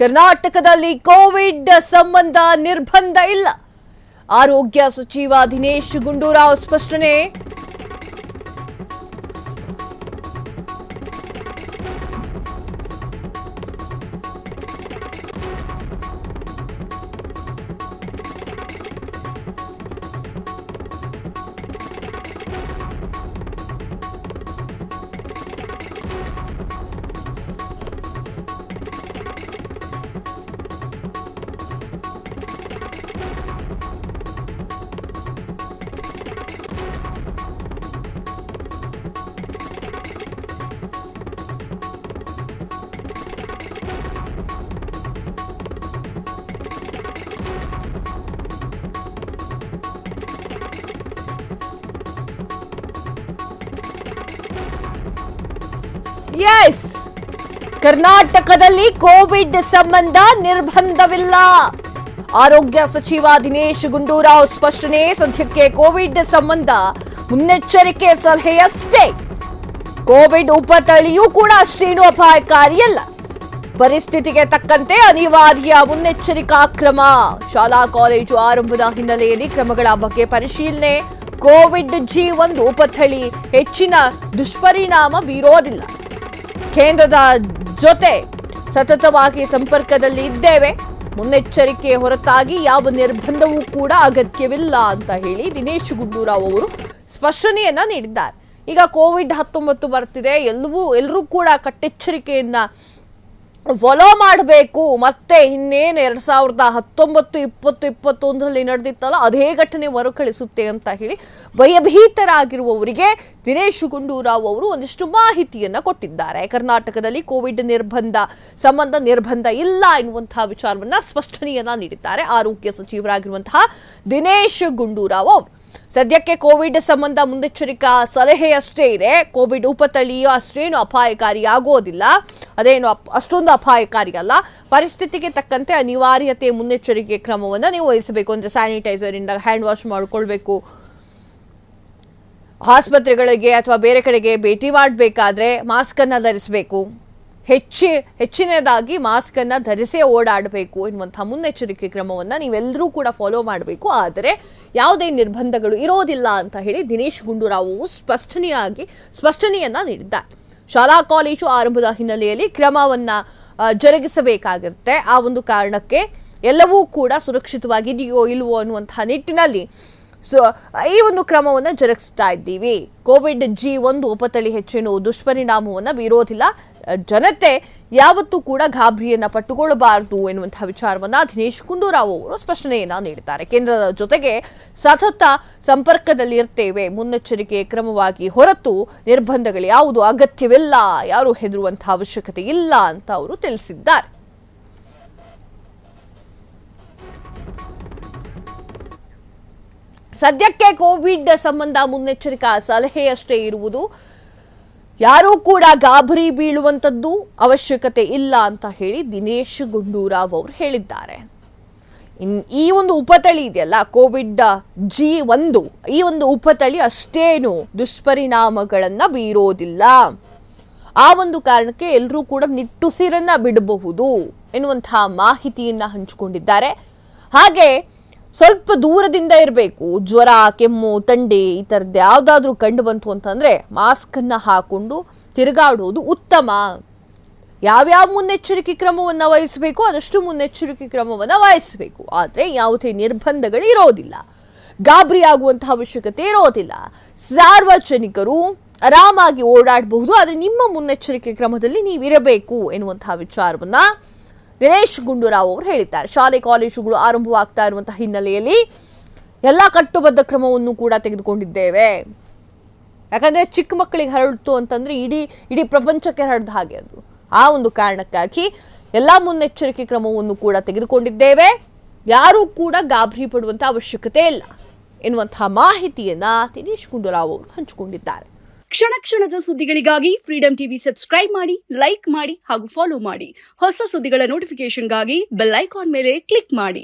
ಕರ್ನಾಟಕದಲ್ಲಿ ಕೋವಿಡ್ ಸಂಬಂಧ ನಿರ್ಬಂಧ ಇಲ್ಲ. ಆರೋಗ್ಯ ಸಚಿವ ದಿನೇಶ್ ಗುಂಡೂರಾವ್ ಸ್ಪಷ್ಟನೆ. ಎಸ್, ಕರ್ನಾಟಕದಲ್ಲಿ ಕೋವಿಡ್ ಸಂಬಂಧ ನಿರ್ಬಂಧವಿಲ್ಲ. ಆರೋಗ್ಯ ಸಚಿವ ದಿನೇಶ್ ಗುಂಡೂರಾವ್ ಸ್ಪಷ್ಟನೆ. ಸದ್ಯಕ್ಕೆ ಕೋವಿಡ್ ಸಂಬಂಧ ಮುನ್ನೆಚ್ಚರಿಕೆ ಸಲಹೆಯಷ್ಟೇ. ಕೋವಿಡ್ ಉಪತಳಿಯೂ ಕೂಡ ಅಷ್ಟೇನು ಅಪಾಯಕಾರಿಯಲ್ಲ. ಪರಿಸ್ಥಿತಿಗೆ ತಕ್ಕಂತೆ ಅನಿವಾರ್ಯ ಮುನ್ನೆಚ್ಚರಿಕಾ ಕ್ರಮ. ಶಾಲಾ ಕಾಲೇಜು ಆರಂಭದ ಹಿನ್ನೆಲೆಯಲ್ಲಿ ಕ್ರಮಗಳ ಬಗ್ಗೆ ಪರಿಶೀಲನೆ. ಕೋವಿಡ್ G1 ಉಪತಳಿ ಹೆಚ್ಚಿನ ದುಷ್ಪರಿಣಾಮ ಬೀರೋದಿಲ್ಲ. ಕೇಂದ್ರದ ಜೊತೆ ಸತತವಾಗಿ ಸಂಪರ್ಕದಲ್ಲಿ ಇದ್ದೇವೆ. ಮುನ್ನೆಚ್ಚರಿಕೆ ಹೊರತಾಗಿ ಯಾವ ನಿರ್ಬಂಧವೂ ಕೂಡ ಅಗತ್ಯವಿಲ್ಲ ಅಂತ ಹೇಳಿ ದಿನೇಶ್ ಗುಂಡೂರಾವ್ ಅವರು ಸ್ಪಷ್ಟನೆಯನ್ನ ನೀಡಿದ್ದಾರೆ. ಈಗ ಕೋವಿಡ್-19 ಬರ್ತಿದೆ, ಎಲ್ಲರೂ ಕೂಡ ಕಟ್ಟೆಚ್ಚರಿಕೆಯನ್ನ ಫಾಲೋ ಮಾಡಬೇಕು. ಮತ್ತೆ ಇನ್ನೇನು 2019, 2020, 2021ರಲ್ಲಿ ನಡೆದಿತ್ತಲ್ಲ ಅದೇ ಘಟನೆ ಮರುಕಳಿಸುತ್ತೆ ಅಂತ ಹೇಳಿ ಭಯಭೀತರಾಗಿರುವವರಿಗೆ ದಿನೇಶ್ ಗುಂಡೂರಾವ್ ಅವರು ಒಂದಿಷ್ಟು ಮಾಹಿತಿಯನ್ನ ಕೊಟ್ಟಿದ್ದಾರೆ. ಕರ್ನಾಟಕದಲ್ಲಿ ಕೋವಿಡ್ ಸಂಬಂಧ ನಿರ್ಬಂಧ ಇಲ್ಲ ಎನ್ನುವಂತಹ ವಿಚಾರವನ್ನ ಸ್ಪಷ್ಟನೆಯನ್ನ ನೀಡಿದ್ದಾರೆ ಆರೋಗ್ಯ ಸಚಿವರಾಗಿರುವಂತಹ ದಿನೇಶ್ ಗುಂಡೂರಾವ್ ಅವರು. ಸದ್ಯಕ್ಕೆ ಕೋವಿಡ್ ಸಂಬಂಧ ಮುನ್ನೆಚ್ಚರಿಕಾ ಸಲಹೆಯಷ್ಟೇ ಇದೆ. ಕೋವಿಡ್ ಉಪತಳಿಯು ಅಷ್ಟೇನು ಅಪಾಯಕಾರಿಯಾಗೋದಿಲ್ಲ, ಅದೇನು ಅಷ್ಟೊಂದು ಅಪಾಯಕಾರಿ ಅಲ್ಲ. ಪರಿಸ್ಥಿತಿಗೆ ತಕ್ಕಂತೆ ಅನಿವಾರ್ಯತೆ ಮುನ್ನೆಚ್ಚರಿಕೆ ಕ್ರಮವನ್ನು ನೀವು ವಹಿಸಬೇಕು. ಅಂದರೆ ಸ್ಯಾನಿಟೈಸರ್ ಇಂದ ಹ್ಯಾಂಡ್ ವಾಶ್ ಮಾಡಿಕೊಳ್ಬೇಕು. ಆಸ್ಪತ್ರೆಗಳಿಗೆ ಅಥವಾ ಬೇರೆ ಕಡೆಗೆ ಭೇಟಿ ಮಾಡಬೇಕಾದ್ರೆ ಮಾಸ್ಕ್ ಅನ್ನ ಧರಿಸಬೇಕು. ಹೆಚ್ಚಿನದಾಗಿ ಮಾಸ್ಕ್ ಅನ್ನ ಧರಿಸೇ ಓಡಾಡಬೇಕು ಎನ್ನುವಂತಹ ಮುನ್ನೆಚ್ಚರಿಕೆ ಕ್ರಮವನ್ನ ನೀವೆಲ್ಲರೂ ಕೂಡ ಫಾಲೋ ಮಾಡಬೇಕು. ಆದರೆ ಯಾವುದೇ ನಿರ್ಬಂಧಗಳು ಇರೋದಿಲ್ಲ ಅಂತ ಹೇಳಿ ದಿನೇಶ್ ಗುಂಡೂರಾವ್ ಸ್ಪಷ್ಟನೆಯನ್ನ ನೀಡಿದ್ದಾರೆ. ಶಾಲಾ ಕಾಲೇಜು ಆರಂಭದ ಹಿನ್ನೆಲೆಯಲ್ಲಿ ಕ್ರಮವನ್ನ ಜರುಗಿಸಬೇಕಾಗಿರುತ್ತೆ. ಆ ಒಂದು ಕಾರಣಕ್ಕೆ ಎಲ್ಲವೂ ಕೂಡ ಸುರಕ್ಷಿತವಾಗಿದೆಯೋ ಇಲ್ವೋ ಅನ್ನುವಂತಹ ನಿಟ್ಟಿನಲ್ಲಿ ಈ ಒಂದು ಕ್ರಮವನ್ನು ಜರುಗಿಸ್ತಾ ಇದ್ದೀವಿ. Covid G1 ಉಪತಳಿ ಹೆಚ್ಚೇನು ದುಷ್ಪರಿಣಾಮವನ್ನು ಬೀರೋದಿಲ್ಲ. ಜನತೆ ಯಾವತ್ತೂ ಕೂಡ ಗಾಬರಿಯನ್ನ ಪಟ್ಟುಕೊಳ್ಳಬಾರದು ಎನ್ನುವಂತಹ ವಿಚಾರವನ್ನ ದಿನೇಶ್ ಗುಂಡೂರಾವ್ ಅವರು ಸ್ಪಷ್ಟನೆಯನ್ನ ನೀಡಿದ್ದಾರೆ. ಕೇಂದ್ರದ ಜೊತೆಗೆ ಸತತ ಸಂಪರ್ಕದಲ್ಲಿ ಇರ್ತೇವೆ. ಮುನ್ನೆಚ್ಚರಿಕೆ ಕ್ರಮವಾಗಿ ಹೊರತು ನಿರ್ಬಂಧಗಳು ಯಾವುದು ಅಗತ್ಯವಿಲ್ಲ, ಯಾರು ಹೆದರುವಂತಹ ಅವಶ್ಯಕತೆ ಇಲ್ಲ ಅಂತ ಅವರು ತಿಳಿಸಿದ್ದಾರೆ. ಸದ್ಯಕ್ಕೆ ಕೋವಿಡ್ ಸಂಬಂಧ ಮುನ್ನೆಚ್ಚರಿಕಾ ಸಲಹೆಯಷ್ಟೇ ಇರುವುದು. ಯಾರೂ ಕೂಡ ಗಾಬರಿ ಬೀಳುವಂಥದ್ದು ಅವಶ್ಯಕತೆ ಇಲ್ಲ ಅಂತ ಹೇಳಿ ದಿನೇಶ್ ಗುಂಡೂರಾವ್ ಅವರು ಹೇಳಿದ್ದಾರೆ. ಈ ಒಂದು ಉಪತಳಿ ಇದೆಯಲ್ಲ ಕೋವಿಡ್ G1, ಈ ಒಂದು ಉಪತಳಿ ಅಷ್ಟೇನು ದುಷ್ಪರಿಣಾಮಗಳನ್ನ ಬೀರೋದಿಲ್ಲ. ಆ ಒಂದು ಕಾರಣಕ್ಕೆ ಎಲ್ಲರೂ ಕೂಡ ನಿಟ್ಟುಸಿರನ್ನ ಬಿಡಬಹುದು ಎನ್ನುವಂತಹ ಮಾಹಿತಿಯನ್ನ ಹಂಚಿಕೊಂಡಿದ್ದಾರೆ. ಹಾಗೆ ಸ್ವಲ್ಪ ದೂರದಿಂದ ಇರಬೇಕು. ಜ್ವರ, ಕೆಮ್ಮು, ಥಂಡಿ ಈ ಥರದ್ದು ಯಾವುದಾದ್ರೂ ಕಂಡು ಬಂತು ಅಂತಂದರೆ ಮಾಸ್ಕನ್ನು ಹಾಕೊಂಡು ತಿರುಗಾಡುವುದು ಉತ್ತಮ. ಯಾವ್ಯಾವ ಮುನ್ನೆಚ್ಚರಿಕೆ ಕ್ರಮವನ್ನು ವಹಿಸಬೇಕು ಅದಷ್ಟು ಮುನ್ನೆಚ್ಚರಿಕೆ ಕ್ರಮವನ್ನು ವಹಿಸಬೇಕು. ಆದರೆ ಯಾವುದೇ ನಿರ್ಬಂಧಗಳು ಇರೋದಿಲ್ಲ, ಗಾಬರಿ ಆಗುವಂತಹ ಅವಶ್ಯಕತೆ ಇರೋದಿಲ್ಲ. ಸಾರ್ವಜನಿಕರು ಆರಾಮಾಗಿ ಓಡಾಡಬಹುದು, ಆದರೆ ನಿಮ್ಮ ಮುನ್ನೆಚ್ಚರಿಕೆ ಕ್ರಮದಲ್ಲಿ ನೀವಿರಬೇಕು ಎನ್ನುವಂತಹ ವಿಚಾರವನ್ನ ದಿನೇಶ್ ಗುಂಡೂರಾವ್ ಅವರು ಹೇಳಿದ್ದಾರೆ. ಶಾಲೆ ಕಾಲೇಜುಗಳು ಆರಂಭವಾಗ್ತಾ ಇರುವಂತಹ ಹಿನ್ನೆಲೆಯಲ್ಲಿ ಎಲ್ಲ ಕಟ್ಟುಬದ್ಧ ಕ್ರಮವನ್ನು ಕೂಡ ತೆಗೆದುಕೊಂಡಿದ್ದೇವೆ. ಯಾಕಂದ್ರೆ ಚಿಕ್ಕ ಮಕ್ಕಳಿಗೆ ಹರಡ್ತು ಅಂತಂದ್ರೆ ಇಡೀ ಪ್ರಪಂಚಕ್ಕೆ ಹರಡ್ದ ಹಾಗೆ ಅದು. ಆ ಒಂದು ಕಾರಣಕ್ಕಾಗಿ ಎಲ್ಲ ಮುನ್ನೆಚ್ಚರಿಕೆ ಕ್ರಮವನ್ನು ಕೂಡ ತೆಗೆದುಕೊಂಡಿದ್ದೇವೆ. ಯಾರೂ ಕೂಡ ಗಾಬರಿ ಪಡುವಂತ ಅವಶ್ಯಕತೆ ಇಲ್ಲ ಎನ್ನುವಂತಹ ಮಾಹಿತಿಯನ್ನ ದಿನೇಶ್ ಗುಂಡೂರಾವ್ ಅವರು ಹಂಚಿಕೊಂಡಿದ್ದಾರೆ. ಕ್ಷಣ ಕ್ಷಣದ ಸುದ್ದಿಗಳಿಗಾಗಿ ಫ್ರೀಡಂ ಟಿವಿ ಸಬ್ಸ್ಕ್ರೈಬ್ ಮಾಡಿ, ಲೈಕ್ ಮಾಡಿ ಹಾಗೂ ಫಾಲೋ ಮಾಡಿ. ಹೊಸ ಸುದ್ದಿಗಳ ನೋಟಿಫಿಕೇಶನ್ಗಾಗಿ ಬೆಲ್ ಐಕಾನ್ ಮೇಲೆ ಕ್ಲಿಕ್ ಮಾಡಿ.